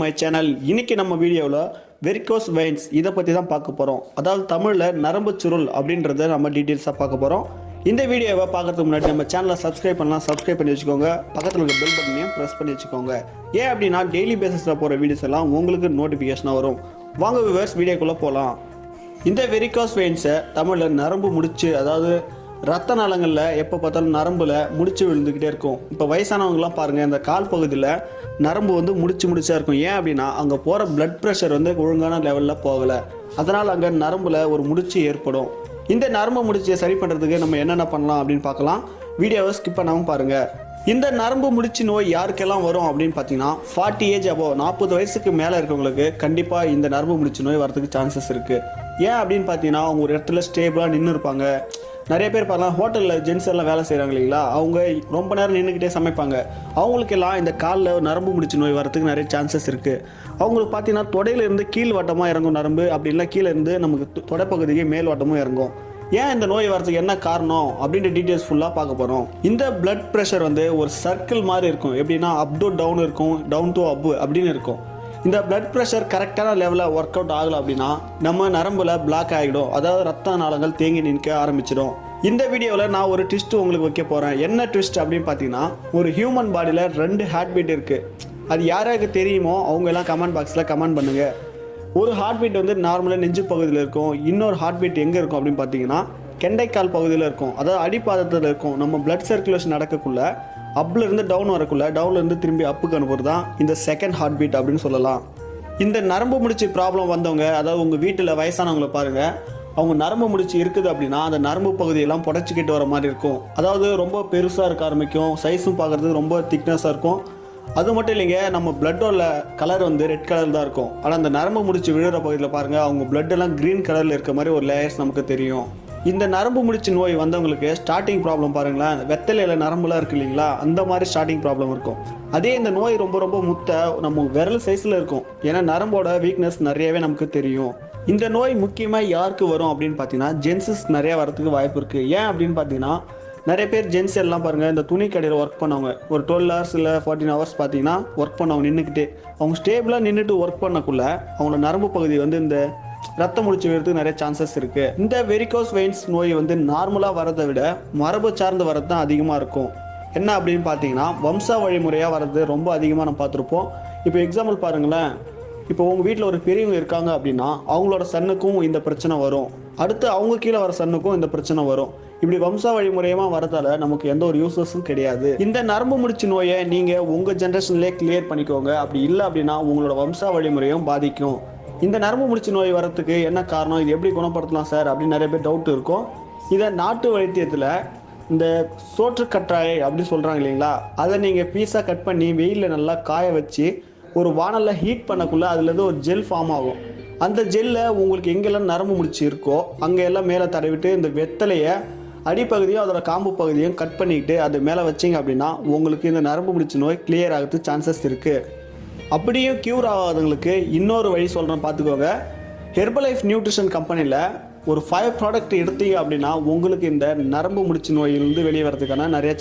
My channel. இன்னைக்கு நம்ம வீடியோவில் வெரிகோஸ் வெயின்ஸ் இதை பற்றி தான் பார்க்க போகிறோம். அதாவது தமிழில் நரம்பு சுருள் அப்படின்றத நம்ம டீட்டெயில்ஸாக பார்க்க போகிறோம். இந்த வீடியோவை பார்க்கறதுக்கு முன்னாடி நம்ம சேனலை சப்ஸ்கிரைப் பண்ணி வச்சுக்கோங்க. பக்கத்தில் இருக்க பெல் பட்டனையும் ப்ரெஸ் பண்ணி வச்சுக்கோங்க. ஏன் அப்படின்னா டெய்லி பேசிஸில் போகிற வீடியோஸ் எல்லாம் உங்களுக்கு நோட்டிஃபிகேஷனாக வரும். வாங்க வியூவர்ஸ், வீடியோக்குள்ளே போகலாம். இந்த வெரிகோஸ் வெயின்ஸை தமிழில் நரம்பு முடிச்சு, அதாவது ரத்த நாளங்களில் எப்போ பார்த்தாலும் நரம்பில் முடிச்சு விழுந்துக்கிட்டே இருக்கும். இப்போ வயசானவங்களாம் பாருங்கள், இந்த கால் பகுதியில் நரம்பு வந்து முடிச்சா இருக்கும். ஏன் அப்படின்னா அங்கே போகிற பிளட் ப்ரெஷர் வந்து ஒழுங்கான லெவலில் போகலை. அதனால் அங்கே நரம்பில் ஒரு முடிச்சு ஏற்படும். இந்த நரம்பு முடிச்சியை சரி பண்ணுறதுக்கு நம்ம என்னென்ன பண்ணலாம் அப்படின்னு பார்க்கலாம். வீடியோவை ஸ்கிப் பண்ணாமல் பாருங்கள். இந்த நரம்பு முடிச்சு நோய் யாருக்கெல்லாம் வரும் அப்படின்னு பார்த்தீங்கன்னா 40 ஏஜ் அபோவ், 40 வயசுக்கு மேலே இருக்கவங்களுக்கு கண்டிப்பாக இந்த நரம்பு முடிச்சு நோய் வரதுக்கு சான்சஸ் இருக்குது. ஏன் அப்படின்னு பார்த்தீங்கன்னா அவங்க ஒரு இடத்துல ஸ்டேபிளாக நின்று இருப்பாங்க. நிறைய பேர் பார்த்தலாம், ஹோட்டலில் ஜென்ஸ் எல்லாம் வேலை செய்கிறாங்க இல்லைங்களா, அவங்க ரொம்ப நேரம் நின்றுக்கிட்டே சமைப்பாங்க. அவங்களுக்கெல்லாம் இந்த காலில் நரம்பு முடிச்சு நோய் வரதுக்கு நிறைய சான்சஸ் இருக்குது. அவங்களுக்கு பார்த்தீங்கன்னா தொடையிலேருந்து கீழ் வட்டமாக இறங்கும் நரம்பு, அப்படி இல்லை கீழே இருந்து நமக்கு தொடைப்பகுதிக்கு மேல் வட்டமும் இறங்கும். ஏன் இந்த நோய் வரதுக்கு என்ன காரணம் அப்படின்ற டீட்டெயில்ஸ் ஃபுல்லாக பார்க்க போகிறோம். இந்த பிளட் ப்ரெஷர் வந்து ஒரு சர்க்கிள் மாதிரி இருக்கும். எப்படின்னா அப் டு டவுன் இருக்கும், டவுன் டு அப் அப்படின்னு இருக்கும். இந்த பிளட் ப்ரெஷர் கரெக்டான லெவலில் ஒர்க் அவுட் ஆகலை அப்படின்னா நம்ம நரம்பில் பிளாக் ஆகிடும். அதாவது ரத்த நாளங்கள் தேங்கி நிற்க ஆரம்பிச்சிடும். இந்த வீடியோவில் நான் ஒரு ட்விஸ்ட் உங்களுக்கு வைக்க போகிறேன். என்ன ட்விஸ்ட் அப்படின்னு பார்த்தீங்கன்னா, ஒரு ஹியூமன் பாடியில் 2 ஹார்ட் பீட் இருக்குது. அது யாராருக்கு தெரியுமோ அவங்க எல்லாம் கமெண்ட் பாக்ஸில் கமெண்ட் பண்ணுங்கள். ஒரு ஹார்ட் பீட் வந்து நார்மலாக நெஞ்சு பகுதியில் இருக்கும். இன்னொரு ஹார்ட் பீட் எங்கே இருக்கும் அப்படின்னு பார்த்தீங்கன்னா கெண்டைக்கால் பகுதியில் இருக்கும். அதாவது அடிப்பாதத்தில் இருக்கும். நம்ம பிளட் சர்க்குலேஷன் நடக்கக்குள்ள அப்லேருந்து டவுன் வரக்குள்ள, டவுன்லேருந்து திரும்பி அப்புக்கு அனுப்புறது தான் இந்த செகண்ட் ஹார்ட் பீட் அப்படின்னு சொல்லலாம். இந்த நரம்பு முடிச்சு ப்ராப்ளம் வந்தவங்க, அதாவது உங்கள் வீட்டில் வயசானவங்களை பாருங்கள், அவங்க நரம்பு முடிச்சு இருக்குது அப்படின்னா அந்த நரம்பு பகுதியெல்லாம் புடைச்சிக்கிட்டு வர மாதிரி இருக்கும். அதாவது ரொம்ப பெருசாக இருக்க ஆரம்பிக்கும். சைஸும் பார்க்குறதுக்கு ரொம்ப திக்னஸாக இருக்கும். அது மட்டும் இல்லைங்க, நம்ம பிளட்டோட கலர் வந்து ரெட் கலர் தான் இருக்கும். ஆனால் அந்த நரம்பு முடிச்சு விழுற பகுதியில் பாருங்கள், அவங்க பிளட்டெல்லாம் க்ரீன் கலரில் இருக்க மாதிரி ஒரு லேயர்ஸ் நமக்கு தெரியும். இந்த நரம்பு முடிச்சு நோய் வந்தவங்களுக்கு ஸ்டார்டிங் ப்ராப்ளம் பாருங்களேன், வெத்தலையில் நரம்புலாம் இருக்குது இல்லைங்களா, அந்த மாதிரி ஸ்டார்டிங் ப்ராப்ளம் இருக்கும். அதே இந்த நோய் ரொம்ப முத்த நம்ம விரல் சைஸில் இருக்கும். ஏன்னா நரம்போட வீக்னஸ் நிறையவே நமக்கு தெரியும். இந்த நோய் முக்கியமாக யாருக்கு வரும் அப்படின்னு பார்த்தீங்கன்னா ஜென்ஸஸ் நிறையா வரதுக்கு வாய்ப்பு இருக்குது. ஏன் அப்படின்னு பார்த்தீங்கன்னா நிறைய பேர் ஜென்ஸ் எல்லாம் பாருங்கள், இந்த துணி கடையில் ஒர்க் பண்ணவங்க ஒரு 12 hours இல்லை 14 hours பார்த்தீங்கன்னா ஒர்க் பண்ணவங்க நின்றுக்கிட்டே, அவங்க ஸ்டேபிளாக நின்றுட்டு ஒர்க் பண்ணக்குள்ள அவங்களோட நரம்பு பகுதி வந்து இந்த ரத்தம் முடிச்சு விடுறதுக்கு நிறைய சான்சஸ் இருக்குது. இந்த வெரிகோஸ் வெயின்ஸ் நோய் வந்து நார்மலாக வரதை விட மரபு சார்ந்து வரது தான் அதிகமாக இருக்கும். என்ன அப்படின்னு பார்த்தீங்கன்னா வம்சா வழிமுறையாக வர்றது ரொம்ப அதிகமாக நம்ம பார்த்துருப்போம். இப்போ எக்ஸாம்பிள் பாருங்களேன், இப்போ உங்கள் வீட்டில் ஒரு பெரியவங்க இருக்காங்க அப்படின்னா அவங்களோட சன்னுக்கும் இந்த பிரச்சனை வரும். அடுத்து அவங்க கீழே வர சன்னுக்கும் இந்த பிரச்சனை வரும். இப்படி வம்சா வழிமுறையமாக வரதால நமக்கு எந்த ஒரு யூசஸும் கிடையாது. இந்த நரம்பு முடிச்சு நோயை நீங்கள் உங்கள் ஜென்ரேஷன்லேயே கிளியர் பண்ணிக்கோங்க. அப்படி இல்லை அப்படின்னா உங்களோட வம்சா வழிமுறையும் பாதிக்கும். இந்த நரம்பு முடிச்சு நோய் வரத்துக்கு என்ன காரணம், இது எப்படி குணப்படுத்தலாம் சார் அப்படின்னு நிறைய பேர் டவுட் இருக்கும். இதை நாட்டு வைத்தியத்தில் இந்த சோற்றுக்கற்றாழை அப்படின்னு சொல்கிறாங்க இல்லைங்களா, அதை நீங்கள் பீஸாக கட் பண்ணி வெயிலில் நல்லா காய வச்சு ஒரு வானலில் ஹீட் பண்ணக்குள்ளே அதுலேருந்து ஒரு ஜெல் ஃபார்ம் ஆகும். அந்த ஜெல்லை உங்களுக்கு எங்கெல்லாம் நரம்பு முடிச்சு இருக்கோ அங்கே எல்லாம் மேலே தடவிட்டு இந்த வெத்தலையை அடிப்பகுதியும் அதோட காம்பு பகுதியும் கட் பண்ணிக்கிட்டு அது மேலே வச்சிங்க அப்படின்னா உங்களுக்கு இந்த நரம்பு முடிச்சு நோய் கிளியர் ஆகிறதுக்கு சான்சஸ் இருக்குது. அப்படியும் க்யூர் ஆகாதவங்களுக்கு இன்னொரு வழி சொல்கிறேன், பார்த்துக்கோங்க. ஹெர்பலைஃப் நியூட்ரிஷன் கம்பெனியில் ஒரு 5 ப்ராடக்ட் எடுத்தீங்க அப்படின்னா உங்களுக்கு இந்த நரம்பு முடிச்சு நோயிலிருந்து வெளியே வரதுக்கான நிறைய